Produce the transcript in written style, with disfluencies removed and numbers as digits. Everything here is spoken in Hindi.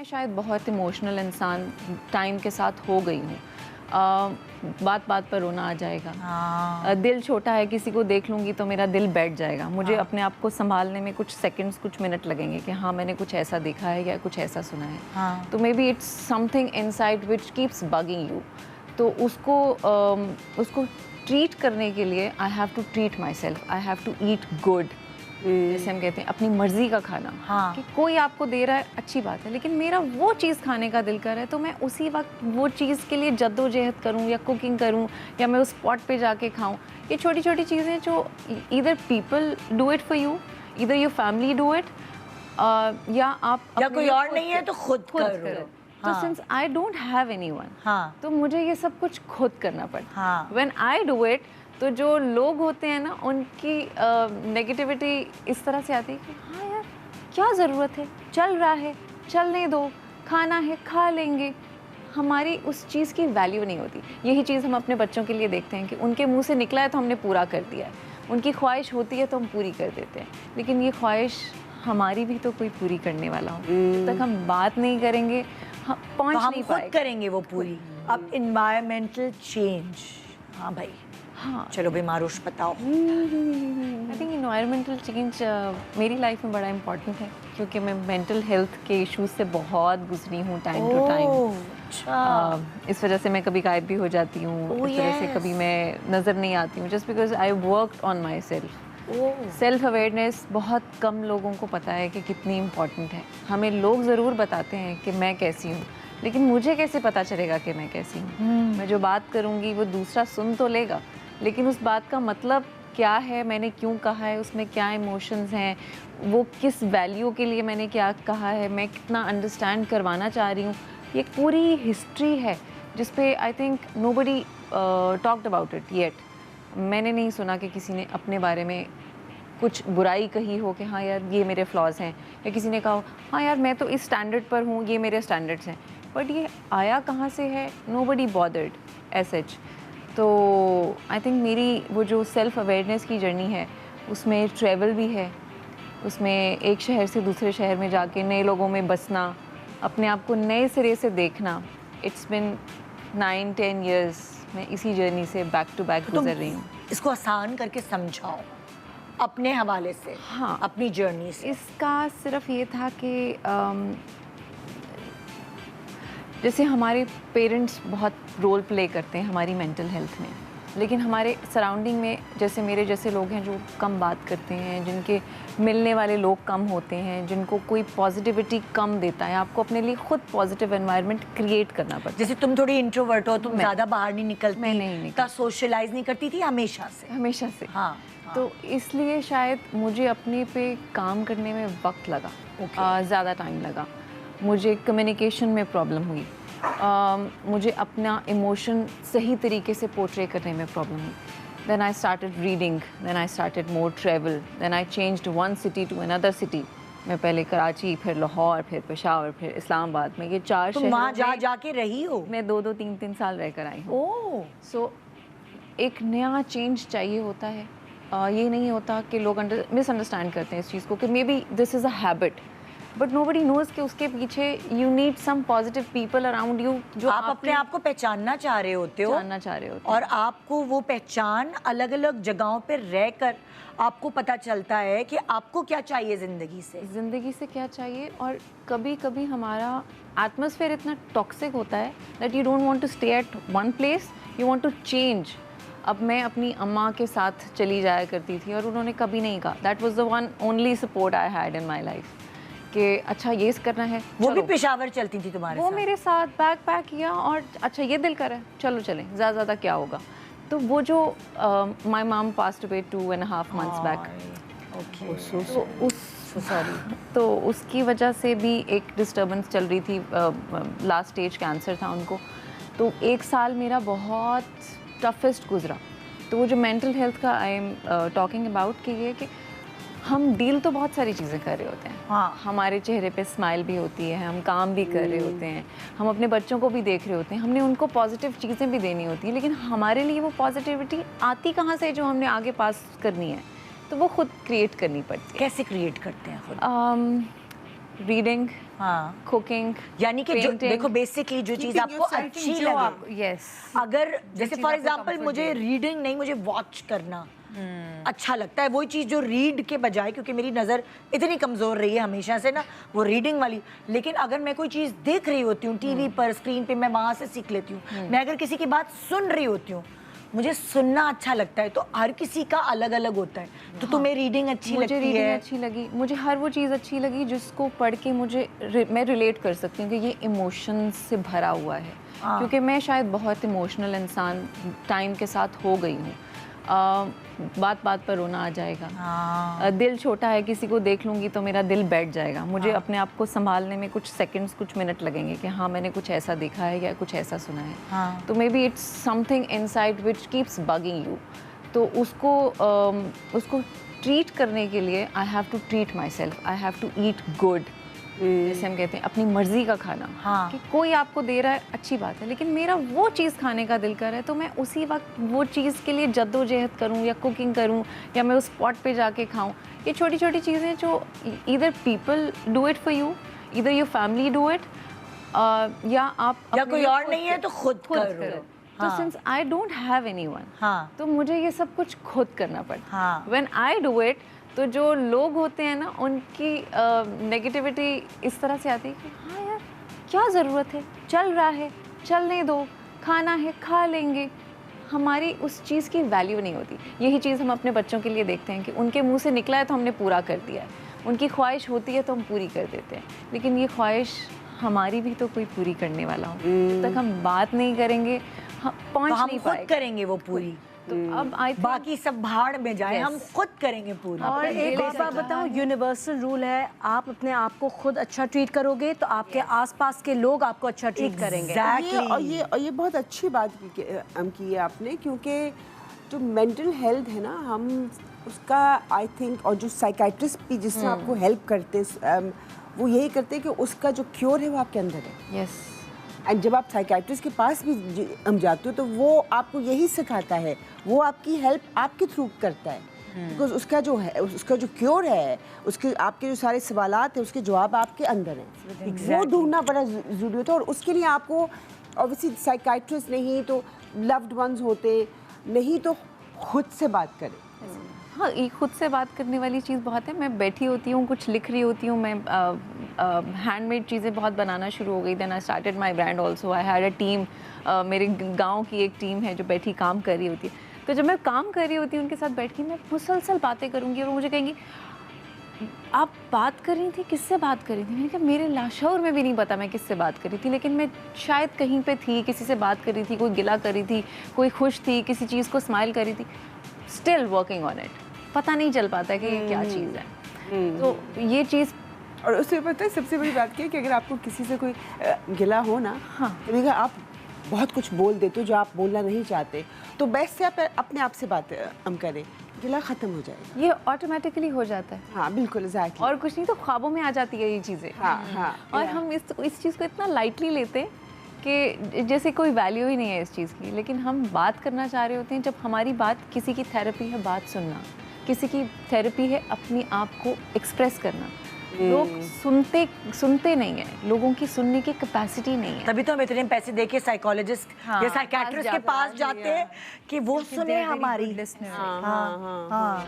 शायद बहुत इमोशनल इंसान टाइम के साथ हो गई हूँ। बात बात पर रोना आ जाएगा। दिल छोटा है, किसी को देख लूँगी तो मेरा दिल बैठ जाएगा। मुझे अपने आप को संभालने में कुछ सेकंड्स, कुछ मिनट लगेंगे कि हाँ मैंने कुछ ऐसा देखा है या कुछ ऐसा सुना है। तो maybe it's something inside which keeps bugging you. तो उसको ट्रीट करने के लिए I have to treat myself, I have to eat good, जैसे हम कहते हैं अपनी मर्जी का खाना। कि कोई आपको दे रहा है अच्छी बात है, लेकिन मेरा वो चीज़ खाने का दिल कर रहा है तो मैं उसी वक्त वो चीज़ के लिए जद्दोजहद करूं या कुकिंग करूं या मैं उस स्पॉट पे जाके खाऊं। ये छोटी छोटी चीज़ें जो either people do it for you, either your family do it, या आप या कोई और नहीं है तो खुद करो। तो since I don't have anyone, तो मुझे ये सब कुछ खुद करना पड़ता। व्हेन आई डू इट, तो जो लोग होते हैं ना उनकी नेगेटिविटी इस तरह से आती है कि हाँ यार क्या ज़रूरत है, चल रहा है चलने दो, खाना है खा लेंगे। हमारी उस चीज़ की वैल्यू नहीं होती। यही चीज़ हम अपने बच्चों के लिए देखते हैं कि उनके मुंह से निकला है तो हमने पूरा कर दिया है, उनकी ख्वाहिश होती है तो हम पूरी कर देते हैं। लेकिन ये ख्वाहिश हमारी भी तो कोई पूरी करने वाला हो। जब तक हम बात नहीं करेंगे हम पहुँच नहीं पाएंगे। खुद करेंगे वो पूरी। अब इन्वायरमेंटल चेंज, हाँ भाई, हाँ चलो भाई मारूश बताओ। आई थिंक इन्वायरमेंटल चेंज मेरी लाइफ में बड़ा इम्पोर्टेंट है, क्योंकि मैं मेंटल हेल्थ के इश्यूज से बहुत गुजरी हूँ टाइम टू टाइम। इस वजह से मैं कभी गायब भी हो जाती हूँ, इस वजह से कभी मैं नज़र नहीं आती हूँ, just because I worked on my self. Self awareness बहुत कम लोगों को पता है कि कितनी इम्पोर्टेंट है। हमें लोग ज़रूर बताते हैं कि मैं कैसी हूँ, लेकिन मुझे कैसे पता चलेगा कि मैं कैसी हूँ। मैं जो बात करूँगी वो दूसरा सुन तो लेगा, लेकिन उस बात का मतलब क्या है, मैंने क्यों कहा है, उसमें क्या इमोशंस हैं, वो किस वैल्यू के लिए मैंने क्या कहा है, मैं कितना अंडरस्टैंड करवाना चाह रही हूँ, ये पूरी हिस्ट्री है जिस पे I think nobody talked about it yet. मैंने नहीं सुना कि किसी ने अपने बारे में कुछ बुराई कही हो कि हाँ यार ये मेरे फ्लॉज हैं, या किसी ने कहा हो हाँ यार मैं तो इस स्टैंडर्ड पर हूँ, ये मेरे स्टैंडर्ड्स हैं। बट ये आया कहाँ से है, नोबडी बॉदर्ड एज सच। तो आई थिंक मेरी वो जो सेल्फ अवेयरनेस की जर्नी है उसमें ट्रैवल भी है, उसमें एक शहर से दूसरे शहर में जाके नए लोगों में बसना, अपने आप को नए सिरे से देखना। इट्स बिन 9-10 years मैं इसी जर्नी से बैक टू बैक गुजर रही हूँ। इसको आसान करके समझाओ अपने हवाले से। हाँ, अपनी जर्नी से। इसका सिर्फ ये था कि जैसे हमारे पेरेंट्स बहुत रोल प्ले करते हैं हमारी मेंटल हेल्थ में, लेकिन हमारे सराउंडिंग में जैसे मेरे जैसे लोग हैं जो कम बात करते हैं, जिनके मिलने वाले लोग कम होते हैं, जिनको कोई पॉजिटिविटी कम देता है। आपको अपने लिए खुद पॉजिटिव एनवायरनमेंट क्रिएट करना पड़ता है। जैसे तुम थोड़ी इंट्रोवर्ट हो, तुम ज़्यादा बाहर नहीं निकलती, मैं नहीं निकलती, सोशलाइज नहीं करती थी हमेशा से। हाँ। तो इसलिए शायद मुझे अपने पे काम करने में वक्त लगा, ज़्यादा टाइम लगा। मुझे कम्युनिकेशन में प्रॉब्लम हुई, मुझे अपना इमोशन सही तरीके से पोर्ट्रे करने में प्रॉब्लम हुई। Then I started reading, then I started more travel, then I changed one city to another city. मैं पहले कराची, फिर लाहौर, फिर पेशावर, फिर इस्लामाबाद में, ये 4 शहरों में वहाँ जाके रही हो? मैं 2-2, 3-3 साल रह कर आई हूँ। सो एक नया चेंज चाहिए होता है। ये नहीं होता कि लोग मिसअंडरस्टैंड करते हैं इस चीज़ को कि maybe this is a habit, but nobody knows कि उसके पीछे you need some positive people around you, जो आप अपने आप को पहचानना चाह रहे होते हो, और आपको वो पहचान अलग अलग जगहों पर रहकर आपको पता चलता है कि आपको क्या चाहिए ज़िंदगी से क्या चाहिए। और कभी कभी हमारा एटमॉस्फेयर इतना टॉक्सिक होता है that you don't want to stay at one place, you want to change. अब मैं अपनी अम्मा के साथ चली जाया करती थी और उन्होंने कभी नहीं कहा, that was the one only support I had in my life कि अच्छा ये करना है। वो भी पेशावर चलती थी तुम्हारे साथ? वो मेरे साथ बैग पैक किया और अच्छा ये दिल कर है चलो चलें, ज़्यादा क्या होगा। तो वो जो my mom passed away 2.5 months back, तो उसकी वजह से भी एक डिस्टर्बेंस चल रही थी, लास्ट स्टेज कैंसर था उनको। तो 1 साल मेरा बहुत टफेस्ट गुजरा। तो वो जो मेंटल हेल्थ का आई एम टॉकिंग अबाउट कि ये कि हम डील तो बहुत सारी चीज़ें कर रहे होते हैं। हाँ, हमारे चेहरे पे स्माइल भी होती है, हम काम भी कर रहे होते हैं, हम अपने बच्चों को भी देख रहे होते हैं, हमने उनको पॉजिटिव चीज़ें भी देनी होती हैं, लेकिन हमारे लिए वो पॉजिटिविटी आती कहाँ से जो हमने आगे पास करनी है, तो वो खुद क्रिएट करनी पड़ती है। कैसे क्रिएट करते हैं खुद? रीडिंग, हाँ, कुकिंग, यानी कि जो देखो बेसिकली जो चीज आपको अच्छी लगे, यस, अगर जैसे फॉर एग्जांपल मुझे रीडिंग नहीं, मुझे वॉच करना अच्छा लगता है, वही चीज जो रीड के बजाय, क्योंकि मेरी नजर इतनी कमजोर रही है हमेशा से ना, वो रीडिंग वाली। लेकिन अगर मैं कोई चीज देख रही होती हूँ टीवी पर, स्क्रीन पे, मैं वहां से सीख लेती हूँ। मैं अगर किसी की बात सुन रही होती हूँ, मुझे सुनना अच्छा लगता है, तो हर किसी का अलग अलग होता है। तो तुम्हें रीडिंग अच्छी लगती है? मुझे रीडिंग अच्छी लगी, मुझे हर वो चीज़ अच्छी लगी जिसको पढ़ के मैं रिलेट कर सकती हूँ कि ये इमोशन से भरा हुआ है, क्योंकि मैं शायद बहुत इमोशनल इंसान टाइम के साथ हो गई हूँ। बात बात पर रोना आ जाएगा, दिल छोटा है, किसी को देख लूँगी तो मेरा दिल बैठ जाएगा। मुझे अपने आप को संभालने में कुछ सेकंड्स, कुछ मिनट लगेंगे कि हाँ मैंने कुछ ऐसा देखा है या कुछ ऐसा सुना है। तो maybe it's something inside which keeps bugging you. तो उसको ट्रीट करने के लिए I have to treat myself, I have to eat good, जैसे हम कहते हैं अपनी मर्जी का खाना। कि कोई आपको दे रहा है अच्छी बात है, लेकिन मेरा वो चीज़ खाने का दिल कर रहा है तो मैं उसी वक्त वो चीज़ के लिए जद्दोजहद करूं या कुकिंग करूं या मैं उस स्पॉट पे जाके खाऊं। ये छोटी छोटी चीज़ें जो either people do it for you, either your family do it, या आप या कोई और नहीं है तो खुद करो। तो since I don't have anyone, तो मुझे ये सब कुछ खुद करना पड़ता। व्हेन आई डू इट, तो जो लोग होते हैं ना, उनकी नेगेटिविटी इस तरह से आती है कि हाँ यार क्या ज़रूरत है, चल रहा है चलने दो, खाना है खा लेंगे। हमारी उस चीज़ की वैल्यू नहीं होती। यही चीज़ हम अपने बच्चों के लिए देखते हैं कि उनके मुंह से निकला है तो हमने पूरा कर दिया है, उनकी ख्वाहिश होती है तो हम पूरी कर देते हैं, लेकिन ये ख्वाहिश हमारी भी तो कोई पूरी करने वाला हो। जब तक हम बात नहीं करेंगे, हम पहुँच नहीं पाएंगे। खुद करेंगे वो पूरी, तो अब बाकी सब भाड़ में जाए, हम खुद करेंगे पूरी। और एक और बात बताऊं, यूनिवर्सल रूल है, आप अपने आप को खुद अच्छा ट्रीट करोगे तो आपके आसपास के लोग आपको अच्छा ट्रीट करेंगे। और ये बहुत अच्छी बात की है आपने, क्योंकि जो मेंटल हेल्थ है ना, हम उसका आई थिंक, और जो साइकाइट्रिस्ट भी जिससे आपको हेल्प करते वो यही करते हैं कि उसका जो क्योर है वो आपके अंदर है। यस। एंड जब आप साइकाइट्रिस्ट के पास भी हम जाते हो तो वो आपको यही सिखाता है, वो आपकी हेल्प आपके थ्रू करता है, बिकॉज उसका जो है, उसका जो क्योर है, उसके आपके जो सारे सवालात हैं उसके जवाब आपके अंदर हैं। वो ढूंढना बड़ा ज़रूरी होता है, और उसके लिए आपको ऑब्वियसली साइकाइट्रिस्ट नहीं तो लव्ड वंस होते, नहीं तो खुद से बात करें। हाँ, ये खुद से बात करने वाली चीज़ बहुत है। मैं बैठी होती हूँ, कुछ लिख रही होती हूँ, मैं हैंडमेड चीज़ें बहुत बनाना शुरू हो गई। Then I started my brand also. I had a team, मेरे गांव की एक टीम है जो बैठी काम कर रही होती है। तो जब मैं काम कर रही होती हूँ उनके साथ बैठ के, मैं मुसलसल बातें करूँगी और मुझे कहेंगी आप बात कर रही थी, किससे बात कर रही थी? मैंने कहा मेरे लाशौर में भी नहीं पता मैं किससे बात कर रही थी, लेकिन मैं शायद कहीं पे थी, किसी से बात कर रही थी, कोई गिला कर रही थी, कोई खुश थी, किसी चीज़ को स्माइल कर रही थी। स्टिल वर्किंग ऑन इट, पता नहीं चल पाता कि ये क्या चीज़ है। तो ये चीज़, और उससे पता है सबसे बड़ी बात क्या है कि अगर आपको किसी से कोई गिला हो ना, कभी आप बहुत कुछ बोल देते हो जो आप बोलना नहीं चाहते, तो बेस्ट से आप अपने आप से बात हम करें, गिला ख़त्म हो जाएगा। ये ऑटोमेटिकली हो जाता है। हाँ बिल्कुल, एग्जैक्टली। और कुछ नहीं तो ख्वाबों में आ जाती है ये चीज़ें। हाँ। और हम इस चीज़ को इतना लाइटली लेते हैं कि जैसे कोई वैल्यू ही नहीं है इस चीज़ की। लेकिन हम बात करना चाह रहे होते हैं, जब हमारी बात, किसी की थेरेपी है बात सुनना, किसी की थेरेपी है अपने आप को एक्सप्रेस करना। लोग सुनते नहीं है, लोगों की सुनने की कैपेसिटी नहीं है। तभी तो हम इतने पैसे देके साइकोलॉजिस्ट या साइकियाट्रिस्ट के पास जाते हैं कि वो सुने हमारी। हाँ।